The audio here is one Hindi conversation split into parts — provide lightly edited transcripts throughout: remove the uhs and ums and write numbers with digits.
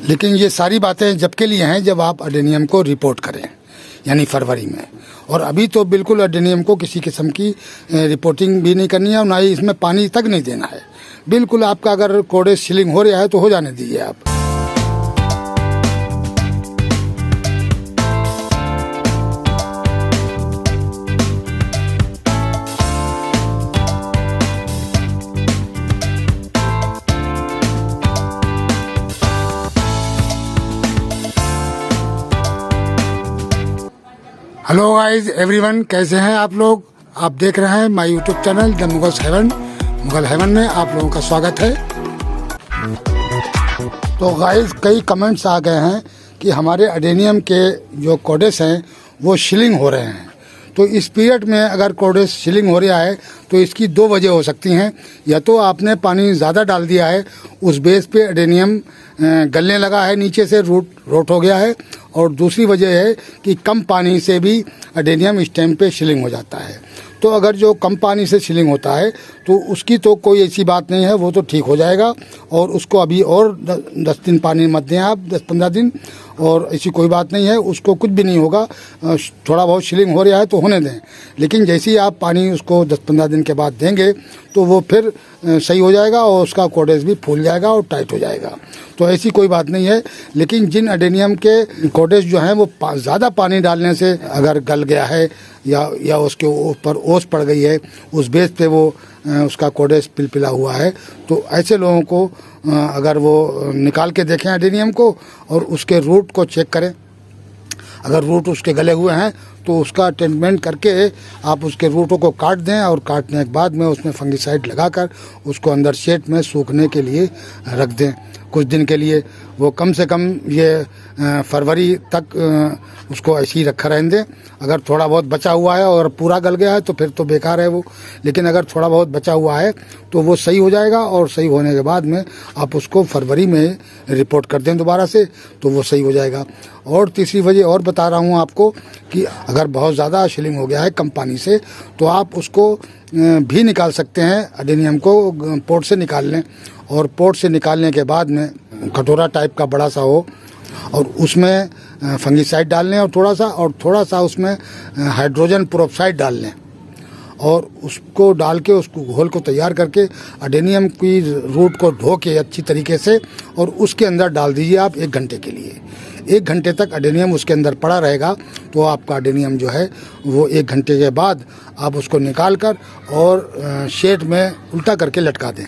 लेकिन ये सारी बातें जब के लिए हैं जब आप अडेनियम को रिपोर्ट करें, यानी फरवरी में। और अभी तो बिल्कुल अडेनियम को किसी किस्म की रिपोर्टिंग भी नहीं करनी है और ना ही इसमें पानी तक नहीं देना है। बिल्कुल आपका अगर कोडेज सीलिंग हो रहा है तो हो जाने दीजिए आप। हेलो गाइस एवरीवन, कैसे हैं आप लोग? आप देख रहे हैं my YouTube channel the Mughals heaven. Mughal heaven में आप लोगों का स्वागत है। तो गाइस कई कमेंट्स आ गए हैं कि हमारे अडेनियम के जो कोडेस हैं वो सीलिंग हो रहे हैं। तो इस पीरियड में अगर कोडेस सीलिंग हो रहा है तो इसकी दो वजह हो सकती हैं। या तो आपने पानी ज़्यादा डाल दिया है, उस बेस पे अडेनियम गलने लगा है, नीचे से रोट हो गया है। और दूसरी वजह है कि कम पानी से भी अडेनियम स्टेम पे सीलिंग हो जाता है। तो अगर जो कम पानी से सीलिंग होता है तो उसकी तो कोई ऐसी बात नहीं है, वो तो ठीक हो जाएगा। और उसको अभी और 10 दिन पानी मत दें आप, 10-15 दिन, और ऐसी कोई बात नहीं है, उसको कुछ भी नहीं होगा। थोड़ा बहुत सीलिंग हो रहा है तो होने दें, लेकिन जैसे ही आप पानी उसको 10-15 दिन के बाद देंगे तो वो फिर सही हो जाएगा और उसका कोडेज भी फूल जाएगा और टाइट हो जाएगा। तो ऐसी कोई बात नहीं है। लेकिन जिन अडेनियम के कोडेज जो हैं वो ज़्यादा पानी डालने से अगर गल गया है या उसके ऊपर ओस पड़ गई है, उस बेस पे वो उसका कोडेज पिलपिला हुआ है, तो ऐसे लोगों को अगर वो निकाल के देखें अडेनियम को और उसके रूट को चेक करें। अगर रूट उसके गले हुए हैं तो उसका ट्रीटमेंट करके आप उसके रूटों को काट दें और काटने के बाद में उसमें फंगिसाइड लगाकर उसको अंदर शेड में सूखने के लिए रख दें कुछ दिन के लिए। वो कम से कम ये फरवरी तक उसको ऐसे ही रखा रहने दें। अगर थोड़ा बहुत बचा हुआ है और पूरा गल गया है तो फिर तो बेकार है वो, लेकिन अगर थोड़ा बहुत बचा हुआ है तो वो सही हो जाएगा। और सही होने के बाद में आप उसको फरवरी में रिपोर्ट कर दें दोबारा से, तो वो सही हो जाएगा। और तीसरी वजह और बता रहा हूँ आपको कि अगर बहुत ज़्यादा सीलिंग हो गया है कम पानी से तो आप उसको भी निकाल सकते हैं। अडेनियम को पोर्ट से निकाल लें और पोर्ट से निकालने के बाद में कटोरा टाइप का बड़ा सा हो और उसमें फंगिसाइड डाल लें और थोड़ा सा उसमें हाइड्रोजन पेरोक्साइड डाल लें और उसको डाल के उसको घोल को तैयार करके अडेनियम की रूट को धो के अच्छी तरीके से और उसके अंदर डाल दीजिए आप 1 घंटे के लिए। 1 घंटे तक अडेनियम उसके अंदर पड़ा रहेगा। तो आपका अडेनियम जो है वो 1 घंटे के बाद आप उसको निकाल कर और शेड में उल्टा करके लटका दें।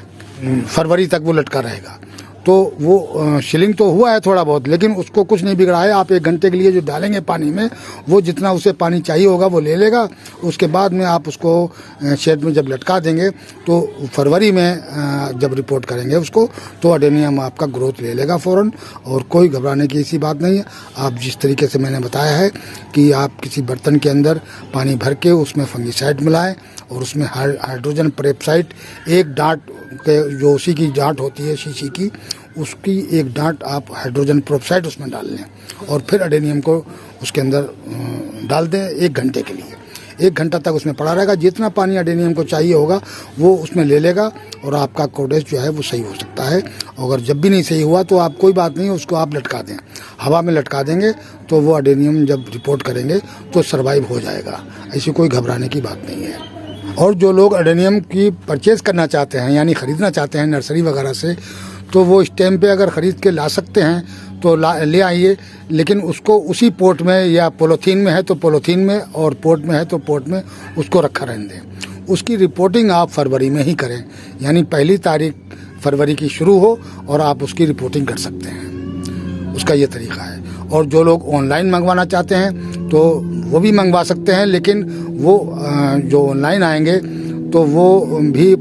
फरवरी तक वो लटका रहेगा। तो वो सीलिंग तो हुआ है थोड़ा बहुत, लेकिन उसको कुछ नहीं बिगड़ा है। आप 1 घंटे के लिए जो डालेंगे पानी में, वो जितना उसे पानी चाहिए होगा वो ले लेगा। उसके बाद में आप उसको शेड में जब लटका देंगे तो फरवरी में जब रिपोर्ट करेंगे उसको तो अडेनियम आपका ग्रोथ ले लेगा फ़ौरन। और कोई घबराने की ऐसी बात नहीं है। आप जिस तरीके से मैंने बताया है कि आप किसी बर्तन के अंदर पानी भर के उसमें फंगिसाइड मिलाएं और उसमें हाइड्रोजन पेरोक्साइड 1 डांट के, जो उसी की डांट होती है शीशी की, उसकी 1 डांट आप हाइड्रोजन पेरोक्साइड उसमें डाल लें और फिर अडेनियम को उसके अंदर डाल दें 1 घंटे के लिए। 1 घंटा तक उसमें पड़ा रहेगा। जितना पानी अडेनियम को चाहिए होगा वो उसमें ले लेगा और आपका कोडेज जो है वो सही हो सकता है। अगर जब भी नहीं सही हुआ तो आप कोई बात नहीं, उसको आप लटका दें, हवा में लटका देंगे तो वो अडेनियम जब रिपोर्ट करेंगे तो सर्वाइव हो जाएगा। ऐसी कोई घबराने की बात नहीं है। और जो लोग अडेनियम की परचेज़ करना चाहते हैं, यानी ख़रीदना चाहते हैं नर्सरी वगैरह से, तो वो इस टाइम पे अगर ख़रीद के ला सकते हैं तो ले आइए। लेकिन उसको उसी पोर्ट में, या पॉलीथीन में है तो पॉलीथीन में और पोर्ट में है तो पोर्ट में उसको रखा रहने दें। उसकी रिपोर्टिंग आप फरवरी में ही करें, यानी 1 तारीख फरवरी की शुरू हो और आप उसकी रिपोर्टिंग कर सकते हैं। उसका ये तरीका है। और जो लोग ऑनलाइन मंगवाना चाहते हैं तो वो भी मंगवा सकते हैं, लेकिन वो जो ऑनलाइन आएंगे तो वो भी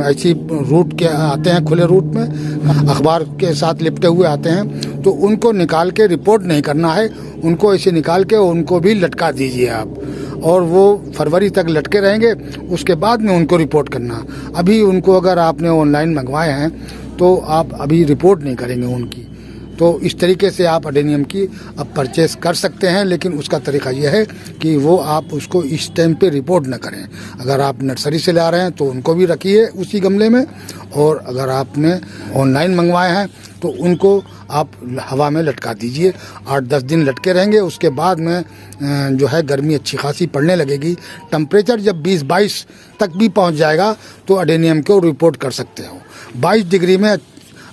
ऐसी रूट के आते हैं, खुले रूट में अखबार के साथ लिपटे हुए आते हैं। तो उनको निकाल के रिपोर्ट नहीं करना है, उनको ऐसे निकाल के उनको भी लटका दीजिए आप और वो फरवरी तक लटके रहेंगे। उसके बाद में उनको रिपोर्ट करना। अभी उनको अगर आपने ऑनलाइन मंगवाए हैं तो आप अभी रिपोर्ट नहीं करेंगे उनकी। तो इस तरीके से आप अडेनियम की अब परचेस कर सकते हैं, लेकिन उसका तरीका यह है कि वो आप उसको इस टाइम पे रिपोर्ट न करें। अगर आप नर्सरी से ला रहे हैं तो उनको भी रखिए उसी गमले में, और अगर आपने ऑनलाइन मंगवाए हैं तो उनको आप हवा में लटका दीजिए। 8-10 दिन लटके रहेंगे, उसके बाद में जो है गर्मी अच्छी खासी पड़ने लगेगी। टेम्परेचर जब 20-22 तक भी पहुंच जाएगा तो एडेनियम को रिपोर्ट कर सकते हो। 22 डिग्री में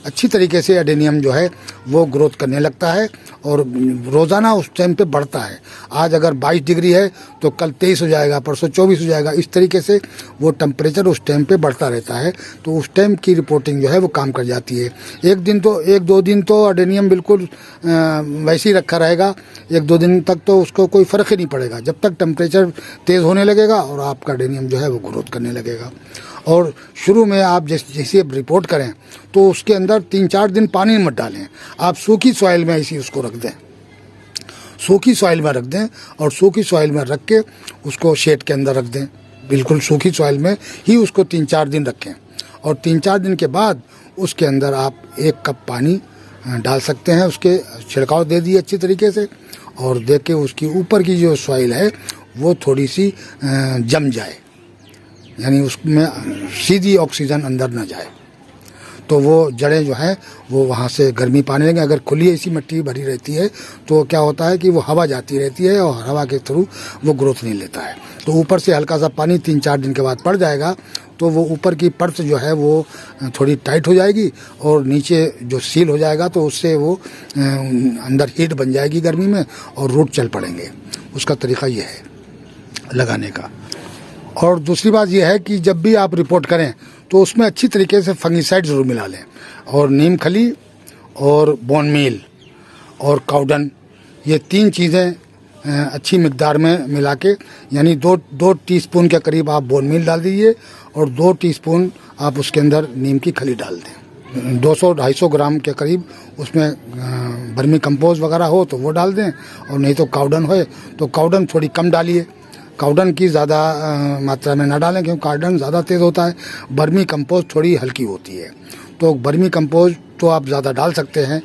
अच्छी तरीके से एडेनियम जो है वो ग्रोथ करने लगता है और रोज़ाना उस टाइम पे बढ़ता है। आज अगर 22 डिग्री है तो कल 23 हो जाएगा, परसों 24 हो जाएगा। इस तरीके से वो टेम्परेचर उस टाइम पे बढ़ता रहता है, तो उस टाइम की रिपोर्टिंग जो है वो काम कर जाती है। 1-2 दिन तो एडेनियम बिल्कुल वैसे ही रखा रहेगा। 1-2 दिन तक तो उसको कोई फ़र्क ही नहीं पड़ेगा, जब तक टेम्परेचर तेज़ होने लगेगा और आपका एडेनियम जो है वो ग्रोथ करने लगेगा। और शुरू में आप जैसे रिपोर्ट करें तो उसके अंदर 3-4 दिन पानी मत डालें, आप सूखी सॉइल में ऐसी उसको रख दें, सूखी सॉइल में रख दें और सूखी सॉइल में रख के उसको शेड के अंदर रख दें। बिल्कुल सूखी सॉइल में ही उसको 3-4 दिन रखें और 3-4 दिन के बाद उसके अंदर आप 1 कप पानी डाल सकते हैं। उसके छिड़काव दे दिए अच्छी तरीके से और दे के उसकी ऊपर की जो सॉइल है वो थोड़ी सी जम जाए, यानी उसमें सीधी ऑक्सीजन अंदर न जाए, तो वो जड़ें जो हैं वो वहाँ से गर्मी पाने लगेंगे। अगर खुली ऐसी मिट्टी भरी रहती है तो क्या होता है कि वो हवा जाती रहती है और हवा के थ्रू वो ग्रोथ नहीं लेता है। तो ऊपर से हल्का सा पानी 3-4 दिन के बाद पड़ जाएगा तो वो ऊपर की परत जो है वो थोड़ी टाइट हो जाएगी और नीचे जो सील हो जाएगा तो उससे वो अंदर हीट बन जाएगी गर्मी में और रूट चल पड़ेंगे। उसका तरीका ये है लगाने का। और दूसरी बात यह है कि जब भी आप रिपोर्ट करें तो उसमें अच्छी तरीके से फंगिसाइड ज़रूर मिला लें और नीम खली और बोन मील और काउडन, ये 3 चीज़ें अच्छी मिकदार में मिला के, यानी 2 टीस्पून के करीब आप बोन मील डाल दीजिए और 2 टीस्पून आप उसके अंदर नीम की खली डाल दें। 200-250 ग्राम के करीब उसमें वर्मी कंपोस्ट वगैरह हो तो वो डाल दें और नहीं तो काउडन हो तो काउडन थोड़ी कम डालिए। काउडन की ज़्यादा मात्रा में ना डालें क्योंकि काउडन ज़्यादा तेज़ होता है, वर्मी कंपोस्ट थोड़ी हल्की होती है। तो वर्मी कंपोस्ट तो आप ज़्यादा डाल सकते हैं,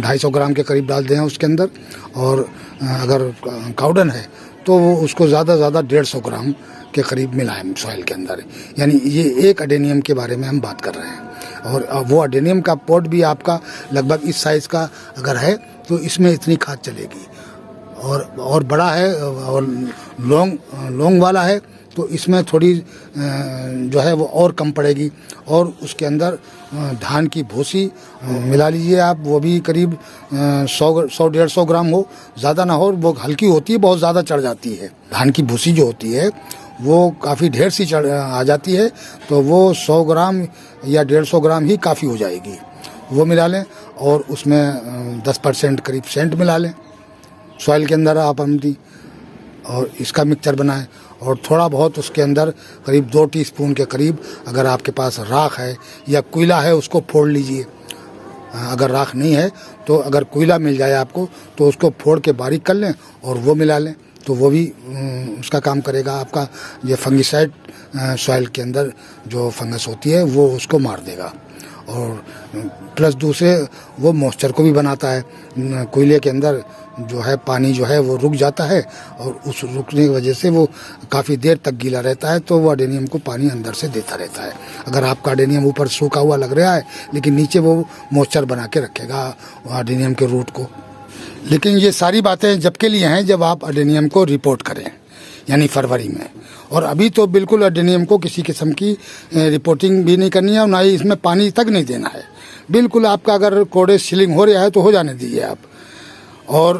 250 ग्राम के करीब डाल दें उसके अंदर। और अगर काउडन है तो वो उसको ज़्यादा 150 ग्राम के करीब मिलाएं सॉइल के अंदर। यानी ये एक एडेनियम के बारे में हम बात कर रहे हैं और वो एडेनियम का पॉट भी आपका लगभग इस साइज़ का अगर है तो इसमें इतनी खाद चलेगी। और बड़ा है और लॉन्ग वाला है तो इसमें थोड़ी जो है वो और कम पड़ेगी। और उसके अंदर धान की भूसी मिला लीजिए आप, वो भी करीब 100-150 ग्राम हो, ज़्यादा ना हो। वो हल्की होती है, बहुत ज़्यादा चढ़ जाती है। धान की भूसी जो होती है वो काफ़ी ढेर सी चढ़ आ जाती है, तो वो 100 ग्राम या 150 ग्राम ही काफ़ी हो जाएगी, वो मिला लें। और उसमें 10% करीब सेंट मिला लें सॉइल के अंदर आप अमदी, और इसका मिक्सचर बनाएं। और थोड़ा बहुत उसके अंदर करीब 2 टीस्पून के करीब अगर आपके पास राख है या कोयला है उसको फोड़ लीजिए। अगर राख नहीं है तो अगर कोयला मिल जाए आपको तो उसको फोड़ के बारीक कर लें और वो मिला लें, तो वो भी उसका काम करेगा। आपका ये फंगिसाइड सॉइल के अंदर जो फंगस होती है वो उसको मार देगा। और प्लस दूसरे वो मॉइस्चर को भी बनाता है। कोयले के अंदर जो है पानी जो है वो रुक जाता है और उस रुकने की वजह से वो काफ़ी देर तक गीला रहता है, तो वो एडेनियम को पानी अंदर से देता रहता है। अगर आपका एडेनियम ऊपर सूखा हुआ लग रहा है लेकिन नीचे वो मॉइस्चर बना के रखेगा एडेनियम के रूट को। लेकिन ये सारी बातें जब के लिए हैं जब आप एडेनियम को रिपोर्ट करें, यानी फरवरी में। और अभी तो बिल्कुल एडेनियम को किसी किस्म की रिपोर्टिंग भी नहीं करनी है और ना ही इसमें पानी तक नहीं देना है। बिल्कुल आपका अगर कोडे सीलिंग हो रहा है तो हो जाने दीजिए आप। और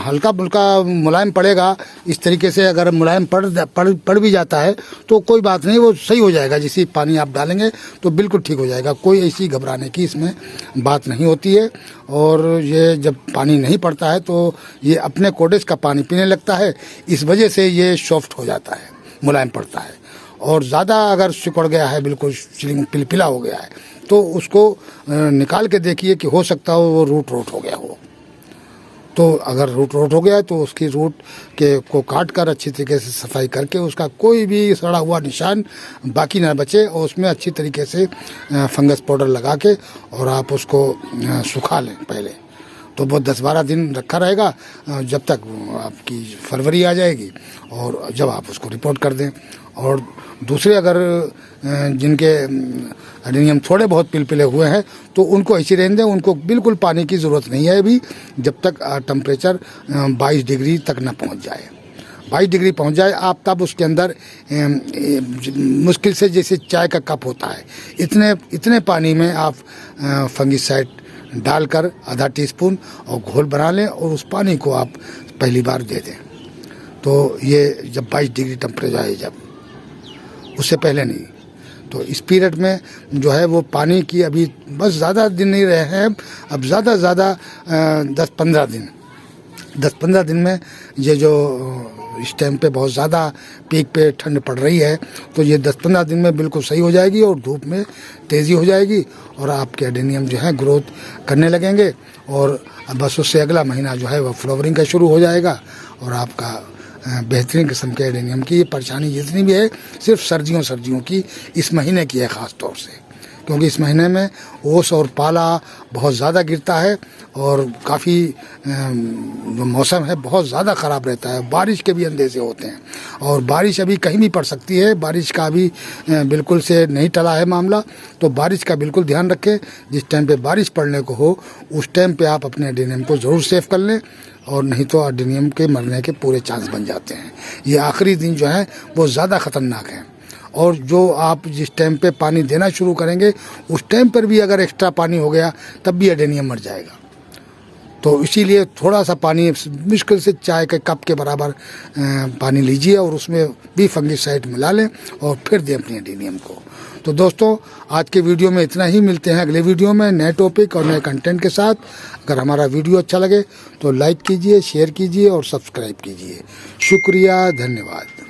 हल्का फुल्का मुलायम पड़ेगा इस तरीके से, अगर मुलायम पड़ भी जाता है तो कोई बात नहीं, वो सही हो जाएगा। जिसे पानी आप डालेंगे तो बिल्कुल ठीक हो जाएगा, कोई ऐसी घबराने की इसमें बात नहीं होती है। और ये जब पानी नहीं पड़ता है तो ये अपने कोडेस का पानी पीने लगता है, इस वजह से ये सॉफ्ट हो जाता है, मुलायम पड़ता है। और ज़्यादा अगर सिकुड़ गया है, बिल्कुल पिलपिला हो गया है, तो उसको निकाल के देखिए कि हो सकता हो वो रूट हो गया हो। तो अगर रूट हो गया है तो उसकी रूट को काट कर अच्छी तरीके से सफाई करके उसका कोई भी सड़ा हुआ निशान बाकी ना बचे, और उसमें अच्छी तरीके से फंगस पाउडर लगा के और आप उसको सुखा लें पहले। तो वो 10-12 दिन रखा रहेगा, जब तक आपकी फरवरी आ जाएगी और जब आप उसको रिपोर्ट कर दें। और दूसरे अगर जिनके एडेनियम थोड़े बहुत पिलपिले हुए हैं तो उनको ऐसे रहने दें, उनको बिल्कुल पानी की ज़रूरत नहीं है अभी, जब तक टेम्परेचर 22 डिग्री तक न पहुंच जाए। 22 डिग्री पहुंच जाए आप, तब उसके अंदर मुश्किल से जैसे चाय का कप होता है इतने पानी में आप फंगिसाइड डालकर आधा टीस्पून और घोल बना लें और उस पानी को आप पहली बार दे दें। तो ये जब 22 डिग्री टेम्परेचर आए, जब उससे पहले नहीं। तो इस पीरियड में जो है वो पानी की अभी बस ज़्यादा दिन नहीं रहे हैं, अब ज़्यादा 10-15 दिन में ये जो इस टाइम पे बहुत ज़्यादा पीक पे ठंड पड़ रही है, तो ये 10-15 दिन में बिल्कुल सही हो जाएगी और धूप में तेज़ी हो जाएगी और आपके एडेनियम जो है ग्रोथ करने लगेंगे। और बस उससे अगला महीना जो है वह फ्लावरिंग का शुरू हो जाएगा और आपका बेहतरीन किस्म के एडेनियम की ये परेशानी जितनी भी है सिर्फ सर्दियों की इस महीने की है ख़ास तौर से, क्योंकि इस महीने में ओस और पाला बहुत ज़्यादा गिरता है और काफ़ी जो मौसम है बहुत ज़्यादा ख़राब रहता है, बारिश के भी अंदेशे होते हैं और बारिश अभी कहीं भी पड़ सकती है। बारिश का अभी बिल्कुल से नहीं टला है मामला, तो बारिश का बिल्कुल ध्यान रखें। जिस टाइम पे बारिश पड़ने को हो उस टाइम पे आप अपने एडेनियम को ज़रूर सेव कर लें, और नहीं तो एडेनियम के मरने के पूरे चांस बन जाते हैं। ये आखिरी दिन जो है वो ज़्यादा ख़तरनाक है और जो आप जिस टाइम पे पानी देना शुरू करेंगे उस टाइम पर भी अगर एक्स्ट्रा पानी हो गया तब भी एडेनियम मर जाएगा। तो इसीलिए थोड़ा सा पानी, मुश्किल से चाय के कप के बराबर पानी लीजिए और उसमें भी फंगिसाइड मिला लें और फिर दें अपने एडेनियम को। तो दोस्तों आज के वीडियो में इतना ही, मिलते हैं अगले वीडियो में नए टॉपिक और नए कंटेंट के साथ। अगर हमारा वीडियो अच्छा लगे तो लाइक कीजिए, शेयर कीजिए और सब्सक्राइब कीजिए। शुक्रिया, धन्यवाद।